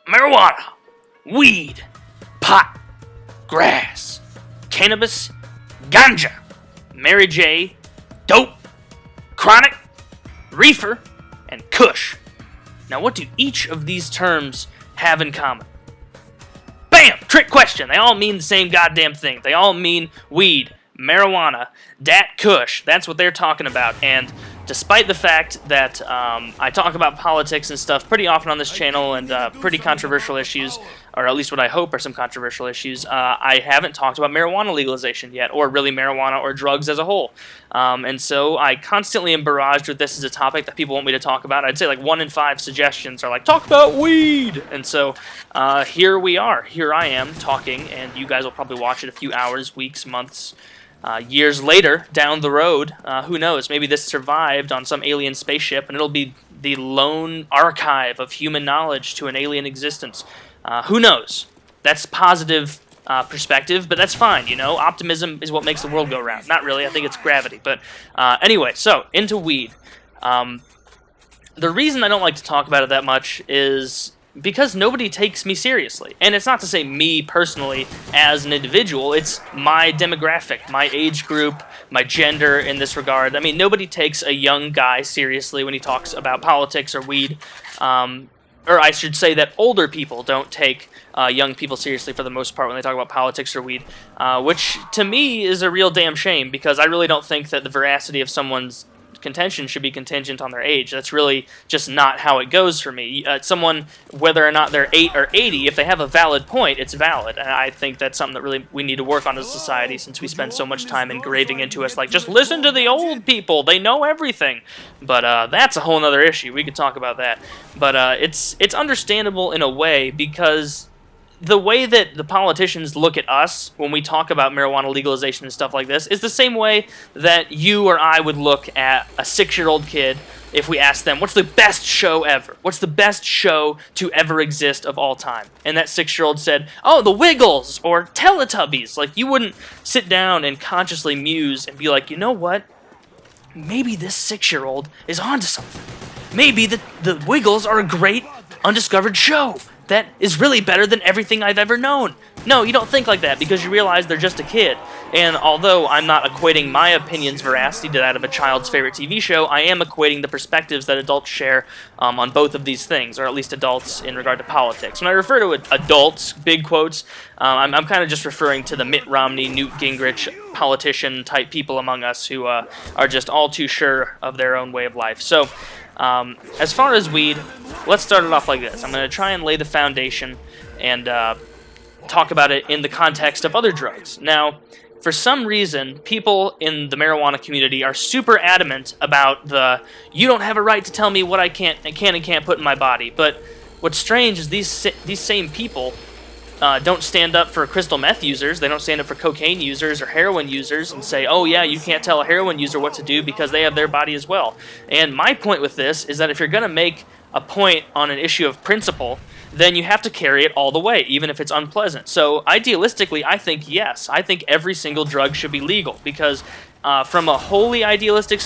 marijuana, weed, pot, grass, cannabis, ganja, Mary J, dope, chronic, reefer, and kush. Now, what do each of these terms have in common? Bam! Trick question. They all mean the same goddamn thing. They all mean weed, marijuana, dat kush. That's what they're talking about. And despite the fact that I talk about politics and stuff pretty often on this channel and pretty controversial issues, or at least what I hope are some controversial issues, I haven't talked about marijuana legalization yet, or really marijuana or drugs as a whole. And so I constantly am barraged with this as a topic that people want me to talk about. I'd say like 1 in 5 suggestions are like, talk about weed! And so here we are. Here I am talking, and you guys will probably watch it a few hours, weeks, months, years later, down the road. Who knows? Maybe this survived on some alien spaceship, and it'll be the lone archive of human knowledge to an alien existence. Who knows? That's positive perspective, but that's fine, you know? Optimism is what makes the world go round. Not really, I think it's gravity. But anyway, so, into weed. The reason I don't like to talk about it that much is because nobody takes me seriously. And it's not to say me personally as an individual, it's my demographic, my age group, my gender in this regard. I mean, nobody takes a young guy seriously when he talks about politics or weed. Or I should say that older people don't take young people seriously for the most part when they talk about politics or weed, which to me is a real damn shame, because I really don't think that the veracity of someone's contention should be contingent on their age. That's really just not how it goes for me. Someone, whether or not they're 8 or 80, if they have a valid point, it's valid. And I think that's something that really we need to work on as a society, since we spend so much time engraving into us, like, just listen to the old people, they know everything. But that's a whole other issue. We could talk about that. But it's understandable in a way, because the way that the politicians look at us when we talk about marijuana legalization and stuff like this is the same way that you or I would look at a 6-year-old kid if we asked them, what's the best show ever? What's the best show to ever exist of all time? And that 6-year-old said, oh, The Wiggles or Teletubbies. Like, you wouldn't sit down and consciously muse and be like, you know what? Maybe this 6-year-old is onto something. Maybe the Wiggles are a great undiscovered show that is really better than everything I've ever known. No, you don't think like that, because you realize they're just a kid. And although I'm not equating my opinion's veracity to that of a child's favorite TV show, I am equating the perspectives that adults share on both of these things, or at least adults in regard to politics. When I refer to adults, big quotes, I'm kind of just referring to the Mitt Romney, Newt Gingrich, politician-type people among us who are just all too sure of their own way of life. So, as far as weed, let's start it off like this. I'm going to try and lay the foundation and talk about it in the context of other drugs. Now, for some reason, people in the marijuana community are super adamant about you don't have a right to tell me what I can and can't put in my body. But what's strange is these same people don't stand up for crystal meth users. They don't stand up for cocaine users or heroin users and say, oh yeah, you can't tell a heroin user what to do because they have their body as well. And my point with this is that if you're going to make a point on an issue of principle, then you have to carry it all the way, even if it's unpleasant. So idealistically, I think yes. I think every single drug should be legal, because from a wholly idealistic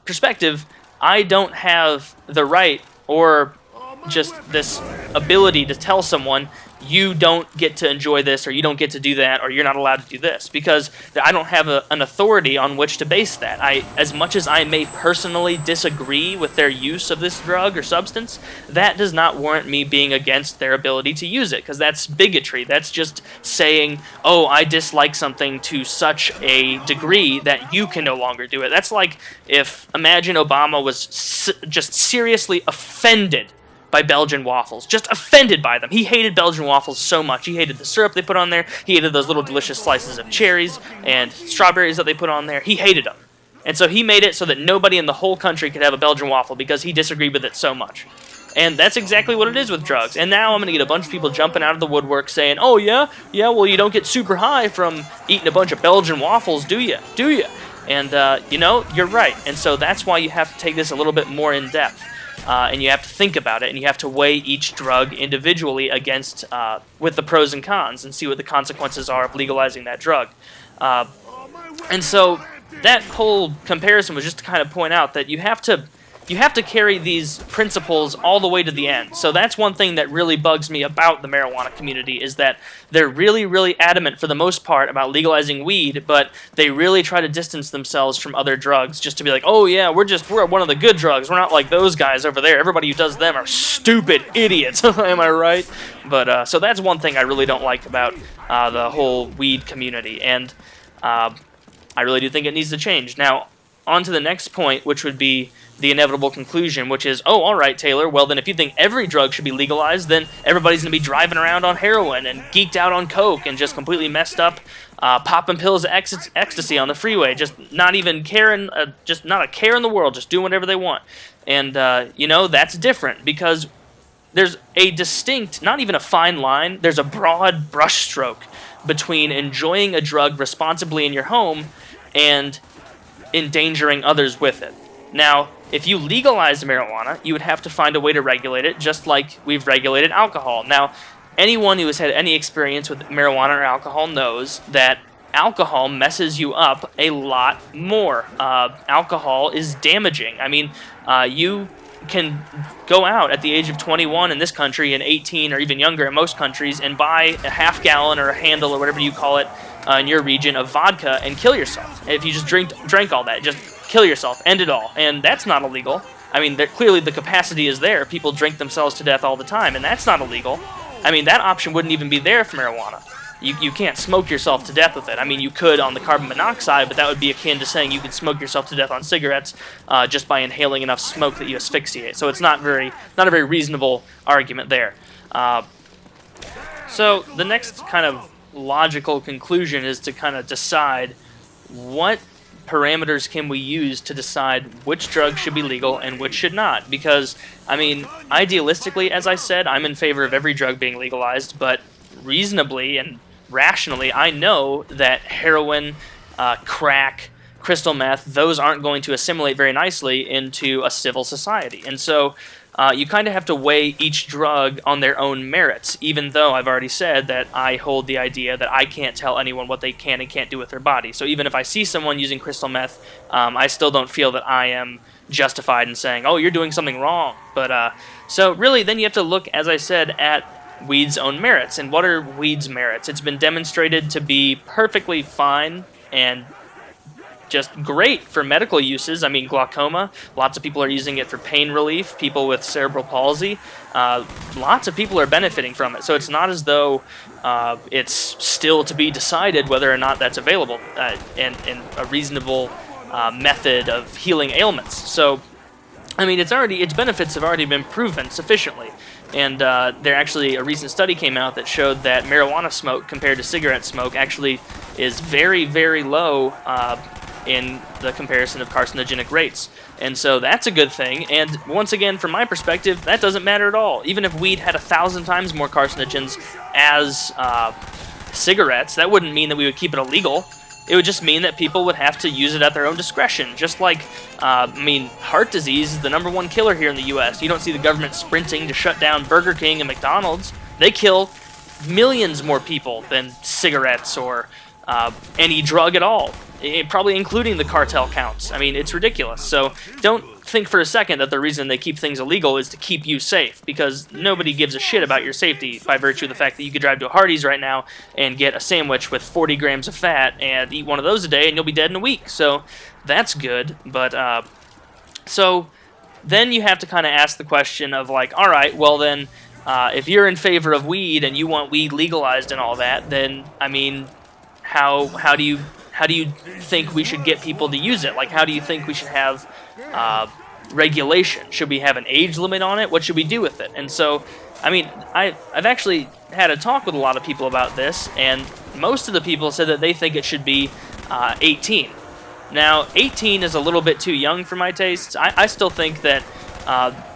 perspective, I don't have the right or just this ability to tell someone, you don't get to enjoy this, or you don't get to do that, or you're not allowed to do this, because I don't have an authority on which to base that. As much as I may personally disagree with their use of this drug or substance, that does not warrant me being against their ability to use it, because that's bigotry. That's just saying, oh, I dislike something to such a degree that you can no longer do it. That's like if, imagine Obama was just seriously offended by Belgian waffles. Just offended by them. He hated Belgian waffles so much. He hated the syrup they put on there. He hated those little delicious slices of cherries and strawberries that they put on there. He hated them. And so he made it so that nobody in the whole country could have a Belgian waffle because he disagreed with it so much. And that's exactly what it is with drugs. And now I'm going to get a bunch of people jumping out of the woodwork saying, oh yeah, well you don't get super high from eating a bunch of Belgian waffles, do you? Do you? And, you're right. And so that's why you have to take this a little bit more in depth. And you have to think about it, and you have to weigh each drug individually against, with the pros and cons, and see what the consequences are of legalizing that drug. And so that whole comparison was just to kind of point out that you have to you have to carry these principles all the way to the end. So that's one thing that really bugs me about the marijuana community, is that they're really, really adamant for the most part about legalizing weed, but they really try to distance themselves from other drugs just to be like, oh yeah, we're one of the good drugs. We're not like those guys over there. Everybody who does them are stupid idiots. Am I right? But so that's one thing I really don't like about the whole weed community, and I really do think it needs to change. Now, on to the next point, which would be the inevitable conclusion, which is, oh, all right, Taylor, well then if you think every drug should be legalized, then everybody's going to be driving around on heroin and geeked out on coke and just completely messed up, popping pills of ecstasy on the freeway, just not even caring, just not a care in the world, just doing whatever they want. And, that's different, because there's a distinct, not even a fine line, there's a broad brushstroke between enjoying a drug responsibly in your home and endangering others with it. Now, if you legalized marijuana, you would have to find a way to regulate it, just like we've regulated alcohol. Now, anyone who has had any experience with marijuana or alcohol knows that alcohol messes you up a lot more. Alcohol is damaging. I mean, you can go out at the age of 21 in this country and 18 or even younger in most countries and buy a half gallon or a handle or whatever you call it in your region of vodka and kill yourself. If you just drank all that, just kill yourself, end it all. And that's not illegal. I mean, clearly the capacity is there. People drink themselves to death all the time, and that's not illegal. I mean, that option wouldn't even be there for marijuana. You can't smoke yourself to death with it. I mean, you could on the carbon monoxide, but that would be akin to saying you could smoke yourself to death on cigarettes just by inhaling enough smoke that you asphyxiate. So it's not a very reasonable argument there. So the next kind of logical conclusion is to kind of decide what parameters can we use to decide which drugs should be legal and which should not. Because, I mean, idealistically, as I said, I'm in favor of every drug being legalized, but reasonably and rationally, I know that heroin, crack, crystal meth, those aren't going to assimilate very nicely into a civil society. And so you kind of have to weigh each drug on their own merits, even though I've already said that I hold the idea that I can't tell anyone what they can and can't do with their body. So even if I see someone using crystal meth, I still don't feel that I am justified in saying, oh, you're doing something wrong. But so really, then you have to look, as I said, at weed's own merits. And what are weed's merits? It's been demonstrated to be perfectly fine and just great for medical uses. I mean, glaucoma, lots of people are using it for pain relief. People with cerebral palsy, lots of people are benefiting from it. So it's not as though it's still to be decided whether or not that's available and a reasonable method of healing ailments. So, I mean, its benefits have already been proven sufficiently. And there actually, a recent study came out that showed that marijuana smoke compared to cigarette smoke actually is very, very low in the comparison of carcinogenic rates. And so that's a good thing. And once again, from my perspective, that doesn't matter at all. Even if weed had 1,000 times more carcinogens as cigarettes, that wouldn't mean that we would keep it illegal. It would just mean that people would have to use it at their own discretion. Just like, heart disease is the #1 killer here in the U.S. You don't see the government sprinting to shut down Burger King and McDonald's. They kill millions more people than cigarettes or any drug at all, probably including the cartel counts. I mean, it's ridiculous. So don't think for a second that the reason they keep things illegal is to keep you safe, because nobody gives a shit about your safety by virtue of the fact that you could drive to a Hardee's right now and get a sandwich with 40 grams of fat and eat one of those a day and you'll be dead in a week. So that's good. But so then you have to kind of ask the question of like, all right, well then, if you're in favor of weed and you want weed legalized and all that, then I mean, how do you think we should get people to use it? Like, how do you think we should have regulation? Should we have an age limit on it? What should we do with it? And so, I mean, I've actually had a talk with a lot of people about this, and most of the people said that they think it should be 18. Now, 18 is a little bit too young for my tastes. I still think that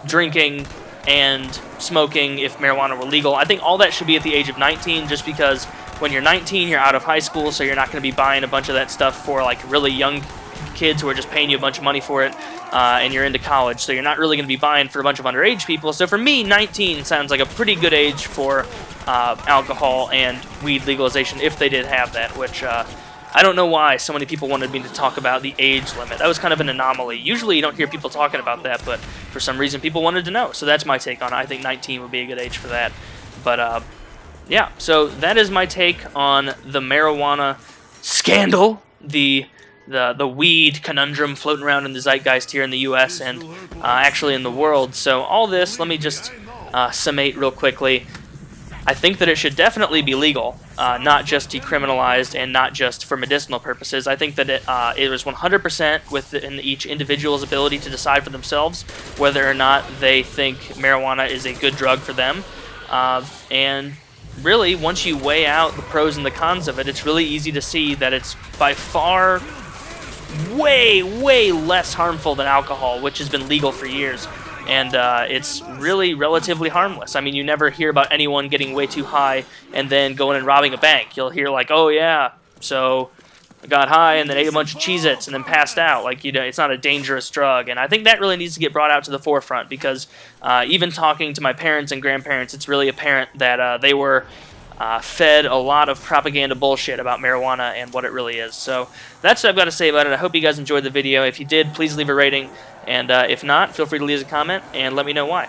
drinking and smoking, if marijuana were legal, I think all that should be at the age of 19, just because when you're 19, you're out of high school, so you're not going to be buying a bunch of that stuff for like really young kids who are just paying you a bunch of money for it, and you're into college, so you're not really going to be buying for a bunch of underage people. So for me, 19 sounds like a pretty good age for alcohol and weed legalization, if they did have that, which I don't know why so many people wanted me to talk about the age limit. That was kind of an anomaly. Usually you don't hear people talking about that, but for some reason people wanted to know. So that's my take on it. I think 19 would be a good age for that. But yeah, so that is my take on the marijuana scandal, the weed conundrum floating around in the zeitgeist here in the U.S. and actually in the world. So all this, let me just summate real quickly. I think that it should definitely be legal, not just decriminalized and not just for medicinal purposes. I think that it is 100% within each individual's ability to decide for themselves whether or not they think marijuana is a good drug for them. And really, once you weigh out the pros and the cons of it, it's really easy to see that it's by far way, way less harmful than alcohol, which has been legal for years. And it's really relatively harmless. I mean, you never hear about anyone getting way too high and then going and robbing a bank. You'll hear like, oh yeah, so I got high and then ate a bunch of Cheez-Its and then passed out. Like, you know, it's not a dangerous drug. And I think that really needs to get brought out to the forefront because even talking to my parents and grandparents, it's really apparent that they were fed a lot of propaganda bullshit about marijuana and what it really is. So that's what I've got to say about it. I hope you guys enjoyed the video. If you did, please leave a rating. And if not, feel free to leave a comment and let me know why.